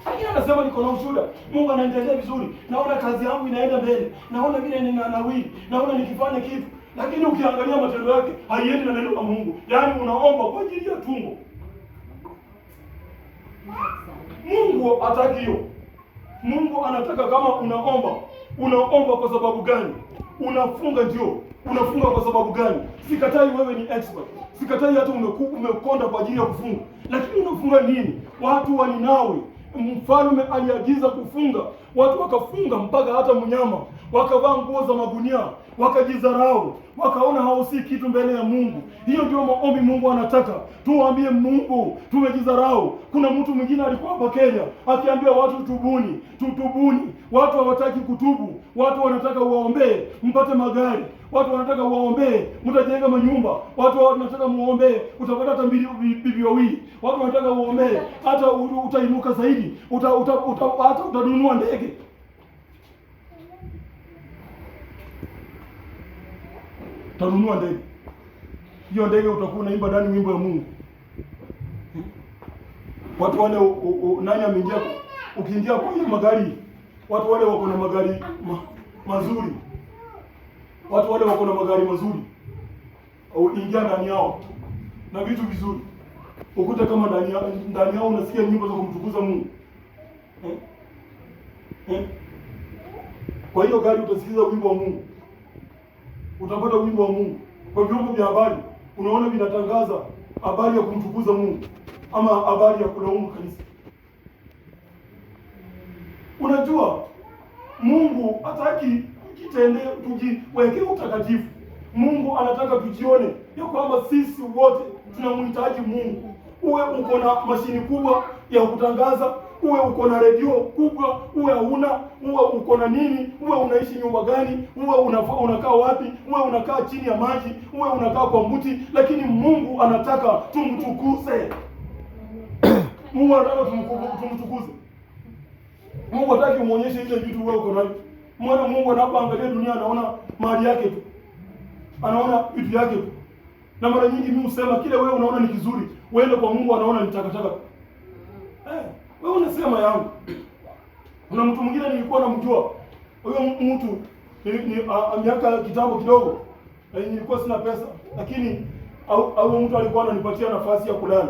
Lakini anasema niko na ushuhuda, Mungu anaendelea vizuri, naona kazi yangu inaenda mbele, naona vile ninanawiri, naona nikifanya kitu. Lakini ukiangalia matendo yake haiendi na neno la Mungu. Yaani unaomba kwa ajili ya tumbo. Mungu hataki hiyo. Mungu anataka kama unaomba kwa sababu gani? Unafunga ndio. Unafunga kwa sababu gani? Sikatai wewe ni expert. Sikatai hata umekonda kwa ajili ya kufunga. Lakini unafunga nini? Watu wa Ninawi, mfalme aliagiza kufunga, watu wakafunga mpaka hata mnyama, wakavaa nguo za magunia, wakajidharau, wakaona hawasi kitu mbele ya Mungu. Hiyo ndio maombi Mungu anataka. Tuambie Mungu, tumejidharau. Kuna mtu mwingine alikuwa hapa Kenya akiambia watu tubuni, tutubuni. Watu hawataki kutubu. Watu wanataka uwaombee mpate magari. Watu wanataka uwaombee mtajenga manyumba. Watu wanataka muombee utapata hata bibi wawili. Watu wanataka uombee hata utainuka zaidi. Hata utanunua ndege. Utanunua ndege. Hiyo ndege utakuwa unaimba ndani wimbo ya Mungu. Watu wale nani ameingia, ukiingia kwa hiyo magari, watu wale wako na magari mazuri. Watu wale wako na magari mazuri. Au ingia ndani yao na vitu vizuri. Ukuta kama ndani yao unasikia nyimbo za kumtukuza Mungu. Kwa hiyo gari utasikiza wimbo wa Mungu. Utapata wimbo wa Mungu. Kwa vyombo vya habari unaona vinatangaza habari ya kumtukuza Mungu ama habari ya kulaumu kanisa. Unajua Mungu hataki kitende tujiweke utakatifu. Mungu anataka tujione ya kwamba sisi wote tunamhitaji Mungu. Uwe uko na mashini kubwa ya kutangaza, uwe uko na redio kubwa, uwe uwe uko na nini, uwe unaishi nyumba gani, uwe unakaa wapi, uwe unakaa chini ya maji, uwe unakaa kwa mti, lakini Mungu anataka tumtukuze. Mungu anataka tumtukuze. Mungu hataki umuonyeshe ile vitu wewe uko nayo. Mwana Mungu anapoangalia dunia anaona mali yake tu. Anaona vitu yake tu. Na mara nyingi mimi husema kile wewe unaona ni kizuri, wewe kwa Mungu anaona ni takataka. Wewe unasema yangu. Kuna mtu mwingine nilikuwa namjua. Huyo mtu miaka kitambo kidogo. Nilikuwa sina pesa, lakini au mtu alikuwa ananipatia nafasi ya kulala.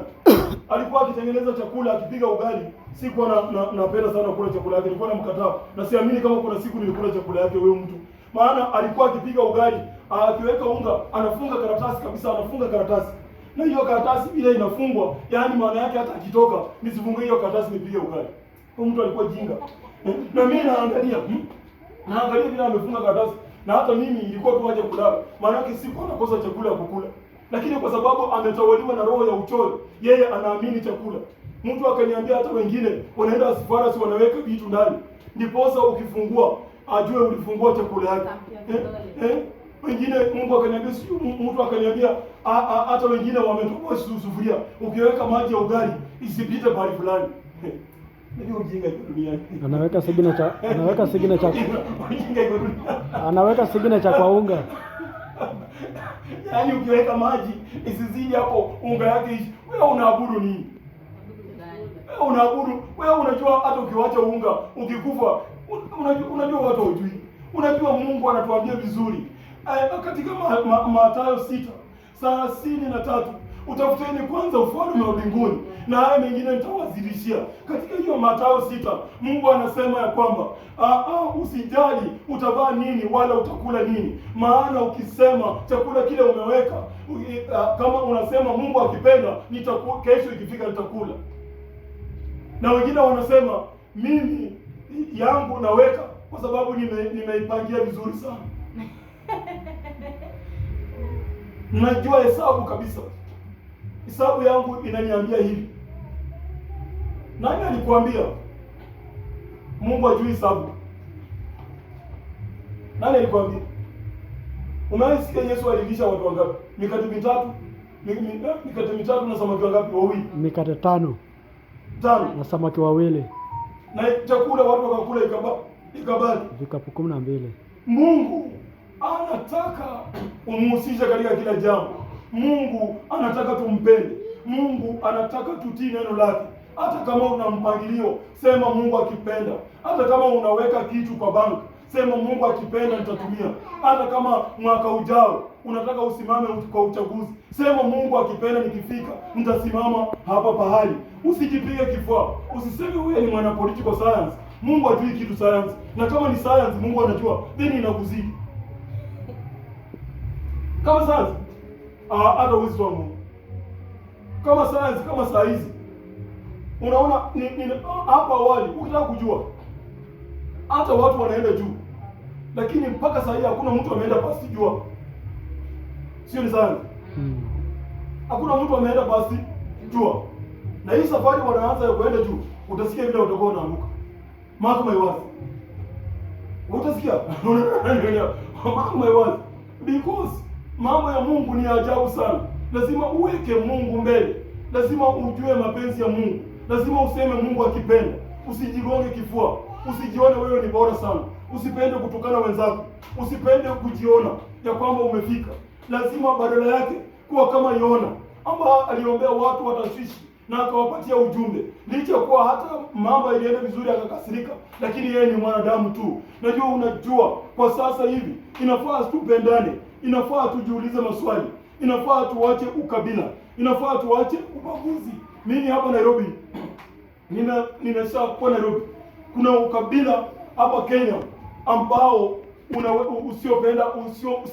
Alikuwa akitengeneza chakula, akipiga ugali. Sikuwa napenda sana kula chakula yake. Nilikuwa namkataa. Na siamini kama kuna siku nilikula chakula yake huyo mtu. Maana alikuwa akipiga ugali, akiweka unga, anafunga karatasi kabisa, anafunga karatasi. Na hiyo karatasi ile inafungwa, yaani maana yake hata akitoka, nisifungue hiyo karatasi nipige ugali. Huyo mtu alikuwa jinga. Na mimi naangalia vile amefunga karatasi. Na hata mimi ilikuwa tu aje kulala. Maana yake siku anakosa chakula ya kukula. Lakini kwa sababu ametawaliwa na roho ya uchoyo, yeye anaamini chakula. Mtu akaniambia hata wengine wanaenda asifarasi wanaweka vitu ndani. Ndiposa ukifungua ajue ulifungua chakula yake. Wengine Mungu akaniambia, mtu akaniambia hata wengine wametoboa sufuria, ukiweka maji ya ugali isipite pale fulani. Ndio ujinga iko duniani. Anaweka signature kwa unga. Yaani ukiweka maji isizidi hapo unga yake, wewe unaabudu nini? Wewe unaabudu, wewe unajua hata ukiwacha unga ukikufa, unajua watu hujui. Unajua Mungu anatuambia vizuri. Katika Mathayo 6:33, utafuteni kwanza ufalme wa mbinguni na haya mengine nitawazidishia. Katika hiyo Mathayo 6 Mungu anasema ya kwamba usijali utavaa nini wala utakula nini, maana ukisema chakula kile umeweka, kama unasema Mungu akipenda kesho ikifika nitakula. Na wengine wanasema mimi yangu naweka kwa sababu nimeipangia vizuri sana. Najua hesabu kabisa. Hesabu yangu inaniambia hivi. Nani alikwambia Mungu hajui hesabu? Nani alikwambia? Unaisikia Yesu alilisha watu wangapi? Mikate mitatu na samaki wangapi? Wawili. Mikate 5 na samaki wawili. Na chakula watu wakakula ikabaki vikapu 12. Mungu anataka umhusishe katika kila jambo. Mungu anataka tumpende. Mungu anataka tutii neno lake. Hata kama una mpangilio, sema Mungu akipenda. Hata kama unaweka kitu kwa banki, sema Mungu akipenda nitatumia. Hata kama mwaka ujao unataka usimame kwa uchaguzi, sema Mungu akipenda nikifika nitasimama hapa pahali. Usijipige kifua, usiseme wewe ni mwana political science. Mungu hajui kitu science, na kama ni science Mungu anajua, then inakuzidi. Kama science hata uwezo wa Mungu. Kama science, kama saa hizi unaona hapa awali ukitaka kujua hata watu wanaenda juu, lakini mpaka saa hii hakuna mtu ameenda pasi jua. Sio ni sana. Hakuna mtu ameenda pasi jua. Na hii safari wanaanza ya kuenda juu, utasikia vile utakuwa unaanguka. Mark my words. Utasikia? Mark my words. Because mambo ya Mungu ni ajabu sana. Lazima uweke Mungu mbele. Lazima ujue mapenzi ya Mungu. Lazima useme Mungu akipenda. Usijigonge kifua. Usijione wewe ni bora sana. Usipende kutukana wenzako. Usipende kujiona ya kwamba umefika. Lazima badala yake kuwa kama Yona ambaye aliombea watu wa Tarshishi na akawapatia ujumbe. Licha kuwa hata mambo ilienda vizuri akakasirika, lakini yeye ni mwanadamu tu. Unajua kwa sasa hivi inafaa tupendane. Inafaa tujiulize maswali. Inafaa tuache ukabila. Inafaa tuache ubaguzi. Mimi hapa Nairobi nimeshakuwa Nairobi. Kuna ukabila hapa Kenya ambao usiopenda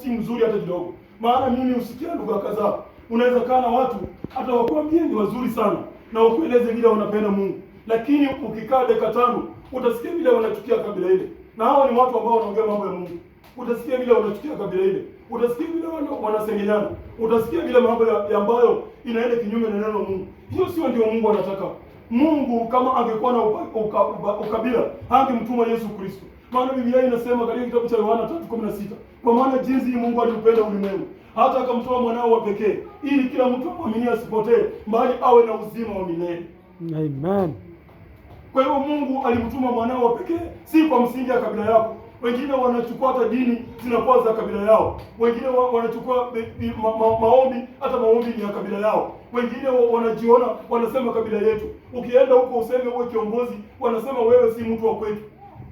si mzuri hata kidogo. Maana mimi usikia lugha kadhaa. Unaweza kaa na watu hata wakwambie ni wazuri sana na ukueleze vile wanapenda Mungu, lakini ukikaa dakika 5 utasikia vile wanachukia kabila ile. Na hao ni watu ambao wanaongea mambo ya Mungu. Utasikia vile wanachukia kabila ile. Utasikia vile wanasengenyana. Utasikia vile mambo ambayo inaenda kinyume na neno la Mungu. Hiyo sio ndio Mungu anataka. Mungu kama angekuwa na ukabila, hangemtuma Yesu Kristo. Maana Biblia inasema katika kitabu cha Yohana 3:16, kwa maana jinsi Mungu aliupenda ulimwengu hata akamtoa mwanao wa pekee, ili kila mtu amwamini asipotee, bali awe na uzima wa milele. Amen. Kwa hiyo Mungu alimtuma mwanao wa pekee, si kwa msingi ya kabila yako. Wengine wanachukua hata dini zinakuwa za kabila yao. Wengine wanachukua maombi, hata maombi ni ya kabila yao. Wengine wanajiona wanasema kabila yetu. Ukienda huko useme uwe kiongozi, wanasema wewe si mtu wa kwetu.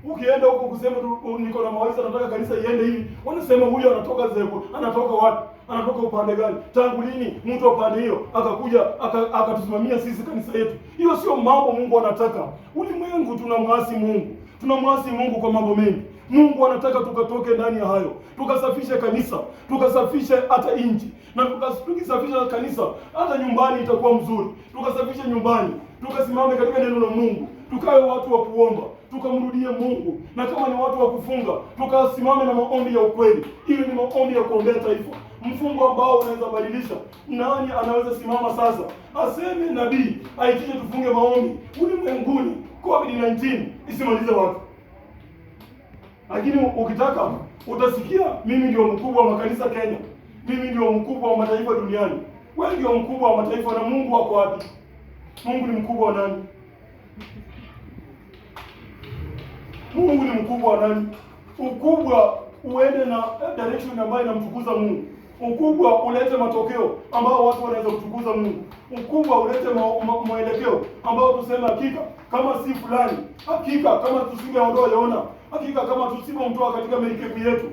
Ukienda huko kusema niko na mawazo nataka kanisa iende hivi, wanasema huyo anatoka zebu, anatoka wapi? Anatoka upande gani? Tangu lini mtu upande hiyo akakuja akatusimamia sisi kanisa yetu? Hiyo sio mambo Mungu anataka. Ulimwengu tunamwasi Mungu. Tunamwasi Mungu kwa mambo mengi. Mungu anataka tukatoke ndani ya hayo. Tukasafishe kanisa, tukasafishe hata nchi. Na tukisafisha kanisa, hata nyumbani itakuwa mzuri. Tukasafishe nyumbani, tukasimame katika neno la Mungu. Tukawe watu wa kuomba, tukamrudie Mungu. Na kama ni watu wa kufunga, tukasimame na maombi ya ukweli. Ili ni maombi ya kuombea taifa. Mfungo ambao unaweza badilisha. Nani anaweza simama sasa aseme nabii aitishe tufunge maombi ulimwenguni COVID-19 isimalize watu? Lakini ukitaka utasikia mimi ndio mkubwa wa makanisa Kenya. Mimi ndio mkubwa wa mataifa duniani. Wewe ndio mkubwa wa mataifa, na Mungu wako wapi? Mungu ni mkubwa wa nani? Mungu ni mkubwa wa nani? Ukubwa uende na direction ambayo inamtukuza Mungu. Ukubwa ulete matokeo ambao watu wanaweza kutukuza Mungu. Ukubwa ulete mwelekeo ambao tuseme hakika kama si fulani, hakika kama tusingeondoa Yona, hakika kama tusipomtoa katika merikebu yetu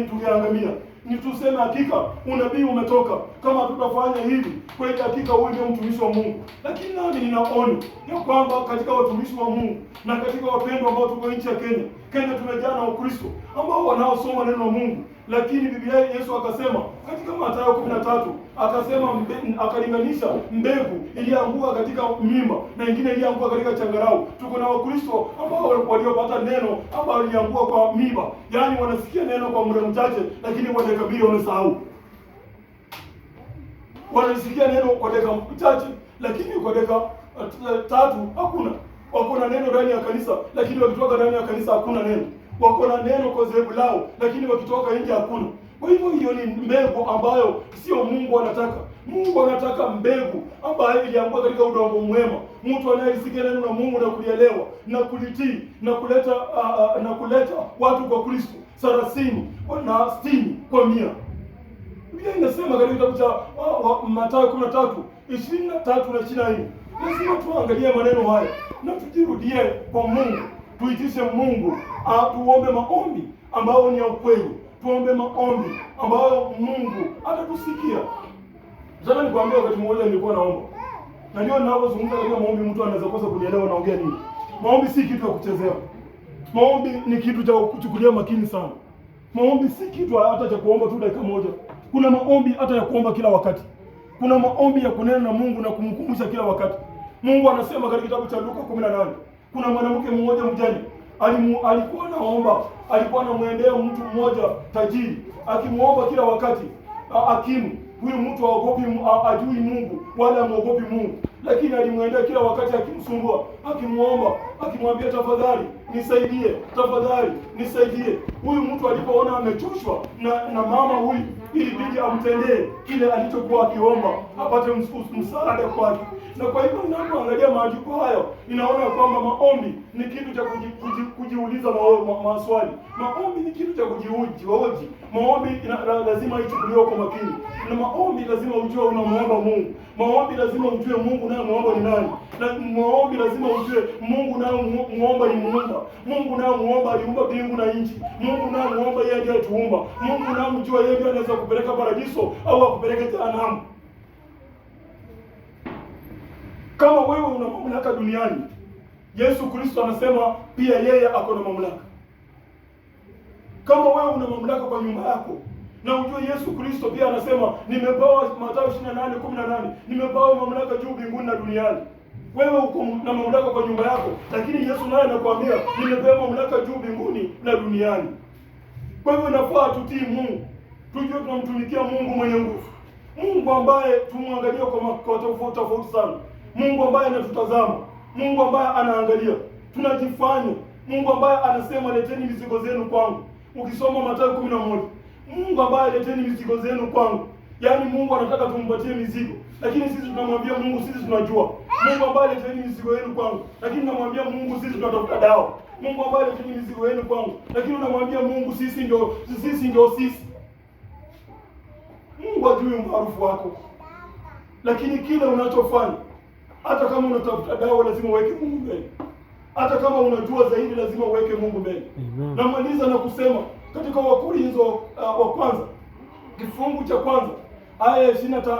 tungeangamia. Ni tuseme hakika unabii umetoka, kama tutafanya hivi kweli, hakika huyu ndio mtumishi wa Mungu. Lakini nami ninaona ya kwamba katika watumishi wa Mungu na katika wapendwa ambao tuko nchi ya Kenya tumejaa na Wakristo ambao wanaosoma neno la Mungu. Lakini Biblia Yesu akasema katika Mathayo 13 akasema akalinganisha mbegu iliyoanguka katika mimba na nyingine iliyoanguka katika changarau. Tuko na Wakristo ambao waliopata neno ambao lilianguka kwa mimba, yaani wanasikia neno kwa muda mchache, lakini kwa dakika 2 wamesahau. Wanasikia neno kwa dakika chache, lakini kwa dakika 3 hakuna. Wako na neno ndani ya kanisa, lakini wakitoka ndani ya kanisa hakuna neno. Wako na neno kwa dhehebu lao, lakini wakitoka nje hakuna. Kwa hivyo hiyo ni mbegu ambayo sio Mungu anataka. Mungu anataka mbegu ambayo ilianguka katika udongo mwema. Mtu anayesikia neno la Mungu na kulielewa na kulitii na kuleta watu kwa Kristo 30 na 60 kwa 100. Biblia inasema katika kitabu cha Mathayo 13:23 na 24, Lazima tuangalie maneno haya na tujirudie kwa Mungu, tuitishe Mungu, tuombe maombi ambayo ni ya ukweli, tuombe maombi ambayo Mungu atatusikia. Sasa nikwambia, wakati mmoja nilikuwa naomba, na ndio ninapozungumza katika maombi mtu anaweza kosa kunielewa naongea nini. Maombi si kitu ya kuchezea. Maombi ni kitu cha kuchukulia makini sana. Maombi si kitu hata cha kuomba tu dakika moja. Kuna maombi hata ya kuomba kila wakati. Kuna maombi ya kunena na Mungu na kumkumbusha kila wakati. Mungu anasema katika kitabu cha Luka 18, kuna mwanamke mmoja mjane alikuwa anaomba, alikuwa anamwendea mtu mmoja tajiri, akimuomba kila wakati, akimu. Huyu mtu haogopi, ajui Mungu wala hamuogopi Mungu, lakini alimwendea kila wakati akimsumbua, akimuomba, akimwambia tafadhali nisaidie, tafadhali nisaidie. Huyu mtu alipoona amechoshwa na mama huyu, ilibidi amtendee kile alichokuwa akiomba, apate msaada kwake. Na kwa hivyo ninapoangalia maandiko hayo, ninaona kwamba maombi ni kitu cha kujiuliza maswali. Maombi ni kitu cha kujihoji. Maombi lazima ichukuliwe kwa makini. Na maombi lazima ujue unamuomba Mungu. Maombi lazima ujue Mungu naye muomba ni nani. Na maombi lazima ujue Mungu naye muomba ni Muumba. Mungu naye muomba aliumba mbingu na nchi. Mungu naye muomba yeye ndiye tuumba. Mungu naye mjua yeye ndiye anaweza kupeleka paradiso au akupeleke jehanamu. Kama wewe una mamlaka duniani, Yesu Kristo anasema pia yeye ako na mamlaka. Kama wewe una mamlaka kwa nyumba yako, na ujue Yesu Kristo pia anasema nimepewa, Mathayo 28:18, nimepewa mamlaka juu mbinguni na duniani. Wewe uko na mamlaka kwa nyumba yako, lakini Yesu naye anakuambia nimepewa mamlaka juu mbinguni na duniani. Kwa hivyo inafaa tutii Mungu, tujue tunamtumikia Mungu mwenye nguvu, Mungu ambaye tumwangalia kwa tofauti sana, Mungu ambaye anatutazama, Mungu ambaye anaangalia tunajifanya, Mungu ambaye anasema leteni mizigo zenu kwangu. Ukisoma Mathayo 11, Mungu ambaye leteni mizigo zenu kwangu. Yaani Mungu anataka tumpatie mizigo, lakini sisi tunamwambia Mungu sisi tunajua. Mungu ambaye leteni mizigo yenu kwangu, lakini tunamwambia Mungu sisi tunatafuta dawa. Mungu ambaye leteni mizigo yenu kwangu, lakini unamwambia Mungu sisi ndio sisi. Mungu ajui umaarufu wako, lakini kile unachofanya, hata kama unatafuta dawa lazima uweke Mungu mbele. Hata kama unajua zaidi lazima uweke Mungu mbele. Namaliza na kusema katika Wakorintho wa kwanza kifungu cha kwanza aya ya 25,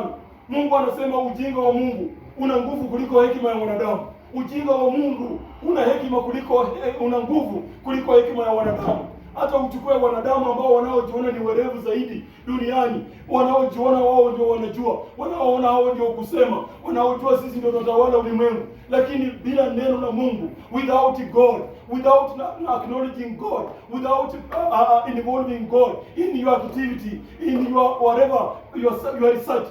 Mungu anasema ujinga wa Mungu una nguvu kuliko hekima ya wanadamu. Ujinga wa Mungu una hekima kuliko una nguvu kuliko hekima ya wanadamu. Hata uchukue wanadamu ambao wanaojiona ni werevu zaidi duniani, wanaojiona wao ndio wanajua, wanaoona hao ndio kusema, wanaojua sisi ndio tunatawala ulimwengu, lakini bila neno la Mungu, without God, without acknowledging God, without involving God in your activity, in your whatever your research,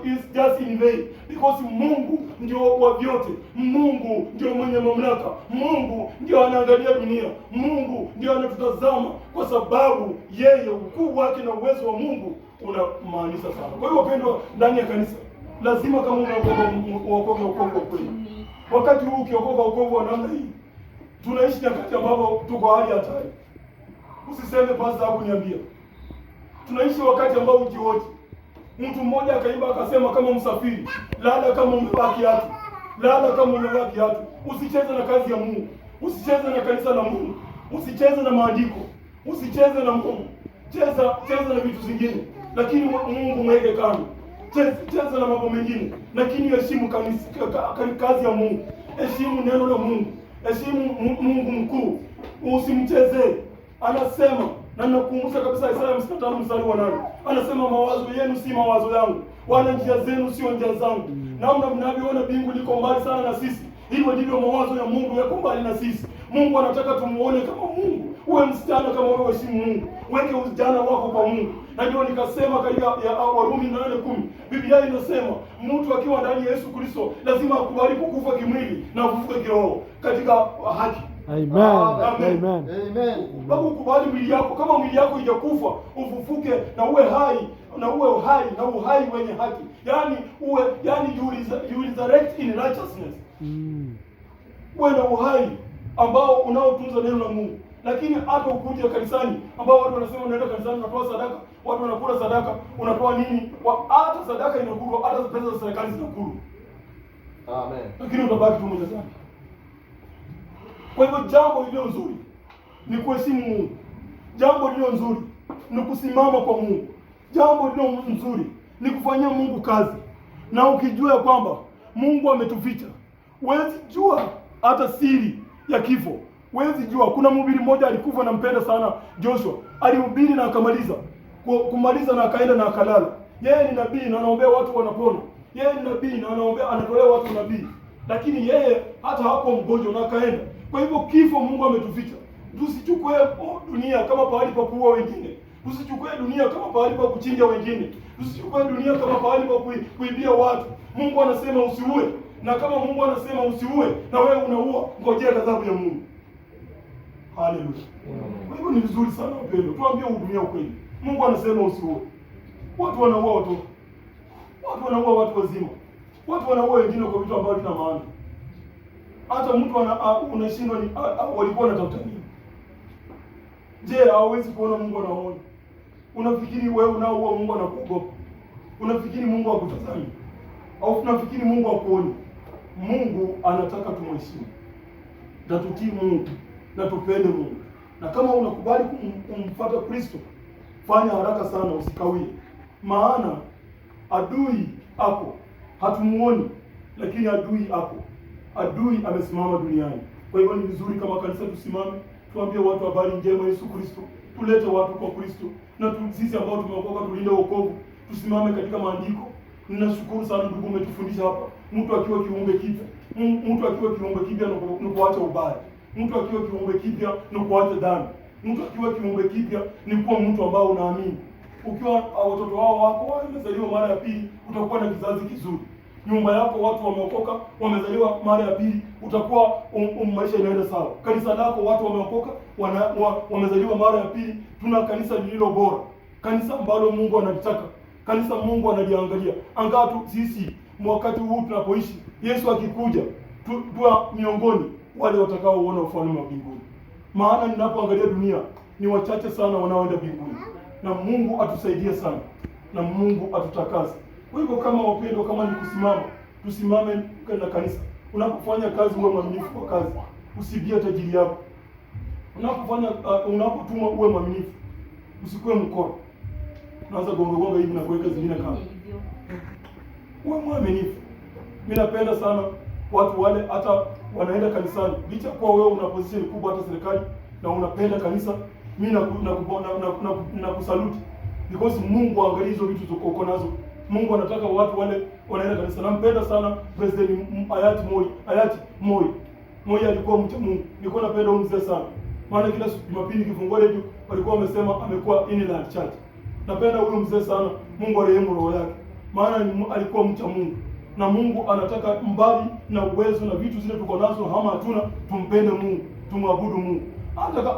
is just in vain, because Mungu ndio wa vyote. Mungu ndio mwenye mamlaka. Mungu ndio anaangalia dunia. Mungu ndio anatutazama, kwa sababu yeye ukuu wake na uwezo wa Mungu unamaanisha sana. Kwa hiyo wapendwa ndani ya kanisa, lazima kama unaokoka wokovu kweli. Wakati huu ukiokoka wokovu wa namna hii, tunaishi nyakati ambapo tuko hali hatari. Usiseme pastor hakuniambia. Tunaishi wakati ambao ujihoji. Mtu mmoja akaimba akasema kama msafiri, lala kama umevaa kiatu. Lala kama umevaa kiatu. Usicheze na kazi ya Mungu. Usicheze na kanisa la Mungu. Usicheze na maandiko. Usicheze na Mungu. Cheza na vitu vingine, lakini Mungu mweke kando. Cheza na mambo mengine, lakini heshimu kazi ya Mungu. Heshimu neno la Mungu. Heshimu Mungu mkuu. Usimchezee. Anasema, na nakukumbusha kabisa Isaya 55:8. Anasema mawazo yenu si mawazo yangu, wala njia zenu sio njia zangu. Namna mnavyoona bingu liko mbali sana na sisi, hivyo ndivyo mawazo ya Mungu yako mbali na sisi. Mungu anataka tumuone kama Mungu. Uwe msichana kama wewe, heshimu Mungu. Weke ujana wako kwa Mungu. Na ndio nikasema katika Warumi 8:10, Biblia inasema mtu akiwa ndani ya Yesu Kristo lazima akubali kukufa kimwili na kufufuka kiroho katika haki. Amen. Babu, ukubali mwili yako, kama mwili yako haijakufa, ufufuke na uwe hai, na uhai wenye haki. You resurrect in righteousness. Uwe na uhai ambao unaotunza neno la Mungu. Lakini hata ukuje kanisani ambao watu wanasema unaenda kanisani unatoa sadaka, watu wanakula sadaka, unatoa nini? Hata sadaka inakulwa, hata pesa za serikali zinakulwa. Amen. Lakini utabaki tu mwenye dhambi. Kwa hivyo jambo lililo nzuri ni kuheshimu Mungu. Jambo lililo nzuri ni kusimama kwa Mungu. Jambo lililo nzuri ni kufanyia Mungu kazi. Na ukijua kwamba Mungu ametuficha, huwezi jua hata siri ya kifo. Huwezi jua. Kuna mhubiri mmoja alikufa, nampenda sana Joshua. Alihubiri na akamaliza. Kumaliza na akaenda na akalala. Yeye ni nabii na anaombea watu wanapona. Yeye ni nabii na anaombea, anatolea watu nabii. Lakini yeye hata hapo mgonjwa na akaenda. Kwa hivyo kifo Mungu ametuficha. Tusichukue dunia kama pahali pa kuua wengine. Tusichukue dunia kama pahali pa kuchinja wengine. Tusichukue dunia kama pahali pa kuibia watu. Mungu anasema usiue. Na kama Mungu anasema usiue na wewe unaua, ngojea adhabu ya Mungu. Haleluya. Kwa hivyo ni vizuri sana wapendwa, tuambie dunia ukweli. Mungu anasema usiue. Watu wanaua watoto. Watu wanaua watu wazima. Watu wanaua wengine kwa vitu ambavyo vina maana. Hata mtu unashindwa ni walikuwa wanatafuta nini? Je, hawezi kuona Mungu anaona? Unafikiri wewe unaoua Mungu anakuogopa? Unafikiri Mungu hakutazami? Au unafikiri Mungu hakuoni? Mungu anataka tumheshimu. Na tutii Mungu na tupende Mungu. Na kama unakubali kumfuata Kristo, fanya haraka sana, usikawie. Maana adui ako, hatumuoni, lakini adui ako. Adui amesimama duniani. Kwa hivyo ni vizuri kama kanisa tusimame, tuambie watu habari njema Yesu Kristo, tulete watu kwa Kristo, na sisi ambao tumeokoka tulinde wokovu, tusimame katika maandiko. Ninashukuru sana ndugu, umetufundisha hapa, mtu akiwa kiumbe kipya, mtu akiwa kiumbe kipya ni kuacha ubaya, mtu akiwa kiumbe kipya ni kuacha dhambi, mtu akiwa kiumbe kipya ni kuwa mtu ambao unaamini. Ukiwa watoto wao wako wamezaliwa mara ya pili, utakuwa na kizazi kizuri. Nyumba yako watu wameokoka, wamezaliwa mara ya pili, utakuwa maisha inaenda sawa. Kanisa lako watu wameokoka, wamezaliwa mara ya pili, tuna kanisa lililo bora, kanisa ambalo Mungu analitaka, kanisa Mungu analiangalia. Angaa tu sisi wakati huu tunapoishi, Yesu akikuja tuwa miongoni wale watakaoona ufalme wa mbinguni. Maana ninapoangalia dunia ni wachache sana wanaoenda mbinguni, na Mungu atusaidie sana, na Mungu atutakase. Kwa hivyo kama wapendwa, kama ni kusimama, tusimame na kanisa. Unapofanya kazi uwe mwaminifu kwa kazi, usibie tajiri yako. Unapofanya unapotuma uwe mwaminifu, usikuwe mkoro. Unaanza gonga hivi na kuweka zingine kama. Uwe mwaminifu. Mimi napenda sana watu wale hata wanaenda kanisani, licha kwa wewe una position kubwa hata serikali na unapenda kanisa, mimi na kusaluti, because Mungu angalia hizo vitu uko nazo. Mungu anataka watu wale wanaenda kanisa. Nampenda sana President hayati Moi alikuwa mcha Mungu. Nilikuwa napenda huyo mzee sana. Maana kila Jumapili kifungua redio walikuwa wamesema amekuwa inland church. Napenda huyo mzee sana. Mungu arehemu roho yake. Maana alikuwa mcha Mungu. Na Mungu anataka mbali na uwezo na vitu zile tuko nazo ama hatuna, tumpende Mungu, tumwabudu Mungu.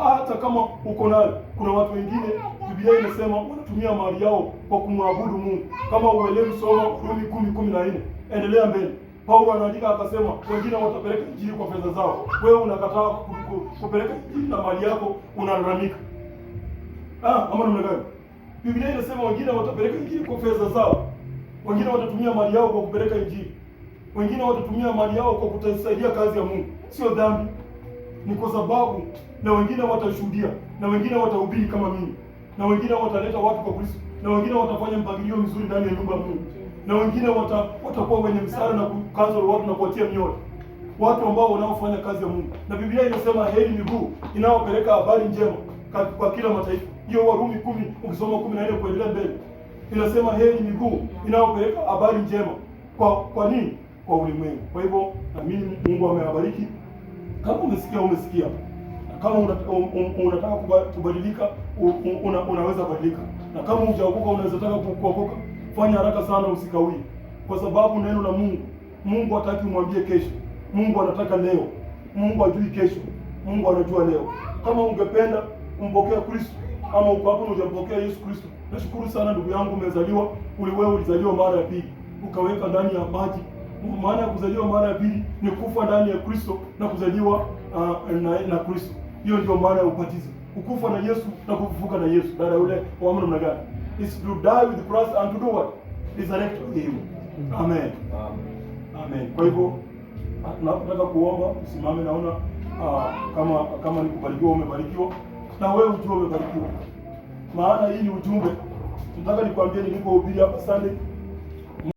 Hata kama uko nayo, kuna watu wengine Biblia inasema wanatumia mali yao kwa kumwabudu Mungu. Kama uelewi, soma Rumi 10:14. Endelea mbele. Paulo anaandika akasema wengine watapeleka injili kwa fedha zao. Wewe unakataa kupeleka injili na mali yako, unalalamika. Ama namna gani? Biblia inasema wengine watapeleka injili kwa fedha zao. Wengine watatumia mali yao kwa kupeleka injili. Wengine watatumia mali yao kwa kutasaidia kazi ya Mungu. Sio dhambi. Ni kwa sababu na wengine watashuhudia, na wengine watahubiri kama mimi, na wengine wataleta watu kwa Kristo, na wengine watafanya mpangilio mzuri ndani ya nyumba ya Mungu, na wengine watakuwa wenye msaada na kukaza watu na kuwatia mioyo, watu ambao wanaofanya kazi ya Mungu. Na Biblia inasema heri miguu inayopeleka habari njema kwa kila mataifa. Hiyo Warumi 10 ukisoma 14 kuendelea mbele, inasema heri miguu inayopeleka habari njema kwa nini? Kwa ulimwengu. Kwa hivyo na mimi Mungu amewabariki. Kama umesikia. Na kama unataka kubadilika, unaweza badilika. Na kama hujaokoka unaweza taka kuokoka, fanya haraka sana, usikawie. Kwa sababu neno la Mungu hataki umwambie kesho. Mungu anataka leo. Mungu hajui kesho. Mungu anajua leo. Kama ungependa kumpokea Kristo ama uko hapo hujampokea Yesu Kristo, nashukuru sana ndugu yangu, umezaliwa, wewe ulizaliwa mara ya pili. Ukaweka ndani ya maji. Maana ya kuzaliwa mara ya pili ni kufa ndani ya Kristo na kuzaliwa na Kristo. Hiyo ndio maana ya ubatizo. Kukufa na Yesu na kufufuka na Yesu. Dada yule wa namna gani? Is to die with Christ and to do what? Resurrect with him. Amen. Amen. Kwa hivyo tunapotaka kuomba usimame, naona kama ni kubarikiwa umebarikiwa, na wewe ujue umebarikiwa, maana hii ni ujumbe. Nataka nikwambie, nilipohubiri hapa Sunday